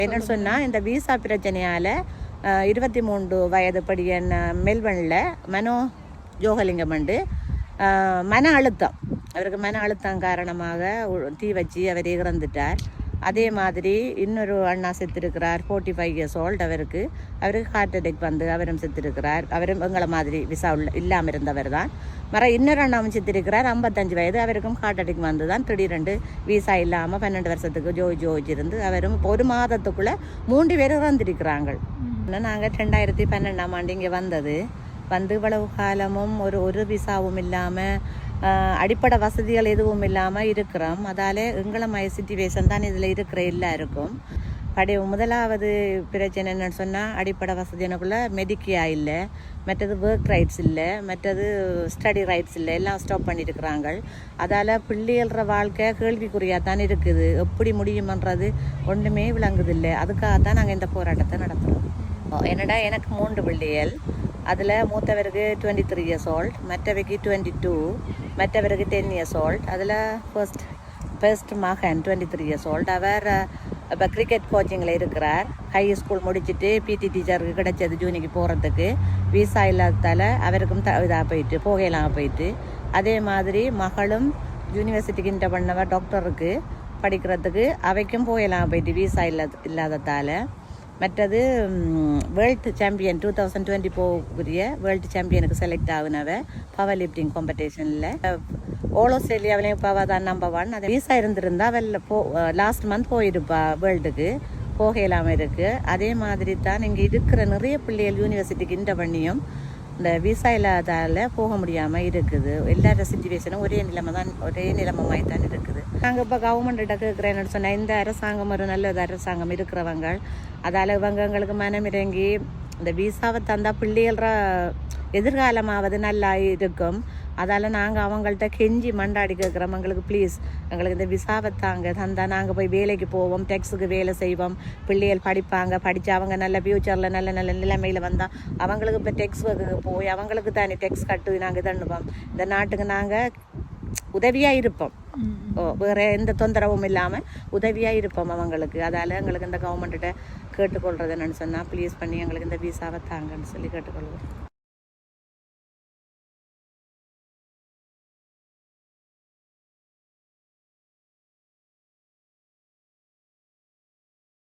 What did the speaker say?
என்னன்னு சொன்னால் இந்த விசா பிரச்சனையால் 23 வயது படியன் மெல்பர்னில் மனோ ஜோகலிங்கம் வந்து மன அழுத்தம் அவருக்கு மன அழுத்தம் காரணமாக தீ வச்சு அவர் இறந்துட்டார். அதே மாதிரி இன்னொரு அண்ணா செத்துருக்கிறார், 45 years old. அவருக்கு ஹார்ட் அட்டாக் வந்து அவரும் செத்துருக்கிறார். அவரும் எங்களை மாதிரி விசா இல்லாமல் இருந்தவர் தான். இன்னொரு அண்ணாவும் செத்துருக்கிறார், 55 வயது. அவருக்கும் ஹார்ட் அட்டாக் வந்து தான் திடீரெண்டு விசா இல்லாமல் 12 வருஷத்துக்கு ஜோதிச்சிருந்து அவரும் ஒரு மாதத்துக்குள்ளே 3 பேர் இறந்திருக்கிறாங்க. நாங்கள் 2012ஆம் ஆண்டு இங்கே வந்து இவ்வளவு காலமும் ஒரு விசாவும் இல்லாமல் அடிப்படை வசதிகள் எதுவும் இல்லாமல் இருக்கிறோம். அதால் எங்களை சிச்சுவேஷன் தான் இதில் இருக்கிற எல்லாருக்கும். முதலாவது பிரச்சனை என்னன்னு சொன்னால் அடிப்படை வசதி எனக்குள்ள மெடிக்கியா இல்லை, மற்றது ஒர்க் ரைட்ஸ் இல்லை, மற்றது ஸ்டடி ரைட்ஸ் இல்லை, எல்லாம் ஸ்டாப் பண்ணியிருக்கிறாங்க. அதால் பிள்ளைகள வாழ்க்கை கேள்விக்குறியாக தான் இருக்குது. எப்படி முடியுமன்றது ஒன்றுமே விளங்குதில்லை. அதுக்காக தான் நாங்கள் இந்த போராட்டத்தை நடத்துகிறோம். என்னடா எனக்கு 3 பிள்ளைகள். அதில் மூத்தவருக்கு 23 years old, மற்றவருக்கு 22, மற்றவருக்கு 10 years old. அதில் ஃபர்ஸ்ட் மகன் 23 years old. அவர் இப்போ கிரிக்கெட் கோச்சிங்கில் இருக்கிறார். ஹை ஸ்கூல் முடிச்சுட்டு பிடி டீச்சருக்கு கிடைச்சது ஜூனிக்கு போகிறதுக்கு. விசா இல்லாததால் அவருக்கும் போகலாம் போயிட்டு. அதே மாதிரி மகளும் யூனிவர்சிட்டிக்கு இன்டர் பண்ணவர் டாக்டருக்கு படிக்கிறதுக்கு அவைக்கும் போகலாம் போயிட்டு விசா இல்லாததால். மற்றது வேர்ல்டு சாம்பியன் 2024 வேர்ல்டு சாம்பியனுக்கு செலக்ட் ஆகுனவ பவர் லிஃப்டிங் காம்படிஷனில். ஆல் ஆஸ்திரேலியாவிலையும் பவர் தான் நம்பர் 1. அது விசா இருந்திருந்தா அவள் லாஸ்ட் மந்த் போயிருப்பா வேர்ல்டுக்கு, போகலாமல் இருக்குது. அதே மாதிரி தான் இங்கே இருக்கிற நிறைய பிள்ளைகள் யூனிவர்சிட்டிக்கு இன்டர் பண்ணியும் இந்த விசா இல்லாதால் போக முடியாமல் இருக்குது. எல்லாரோட சிச்சுவேஷனும் ஒரே நிலைமை தான் இருக்குது. நாங்கள் இப்போ கவர்மெண்ட்டிட்ட கேட்குறேன்னு சொன்னால் இந்த அரசாங்கம் ஒரு நல்ல அரசாங்கம் இருக்கிறவங்க. அதால் எங்களுக்கு மனமிறங்கி இந்த விசாவை தந்தால் பிள்ளைகள எதிர்காலமாவது நல்லா இருக்கும். அதால் நாங்கள் அவங்கள்ட்ட கெஞ்சி மண்டாடி கேட்குறோம், எங்களுக்கு ப்ளீஸ் எங்களுக்கு இந்த விசாவை தந்தால் நாங்கள் போய் வேலைக்கு போவோம், டெக்ஸுக்கு வேலை செய்வோம், பிள்ளைகள் படித்து அவங்க நல்ல ஃப்யூச்சரில் நல்ல நிலைமையில் வந்தால் அவங்களுக்கு இப்போ டெக்ஸ் ஒர்க்குக்கு போய் அவங்களுக்கு தானே டெக்ஸ் கட்டு நாங்கள் தண்ணுவோம். இந்த நாட்டுக்கு நாங்கள் உதவியாக இருப்போம், வேறு எந்த தொந்தரவும் இல்லாமல் உதவியாக இருப்போம் அவங்களுக்கு. அதால் எங்களுக்கு இந்த கவர்மெண்ட்டிட்ட கேட்டுக்கொள்கிறது என்னன்னு சொன்னால் ப்ளீஸ் பண்ணி எங்களுக்கு இந்த விசாவை தாங்கன்னு சொல்லி கேட்டுக்கொள்வோம்.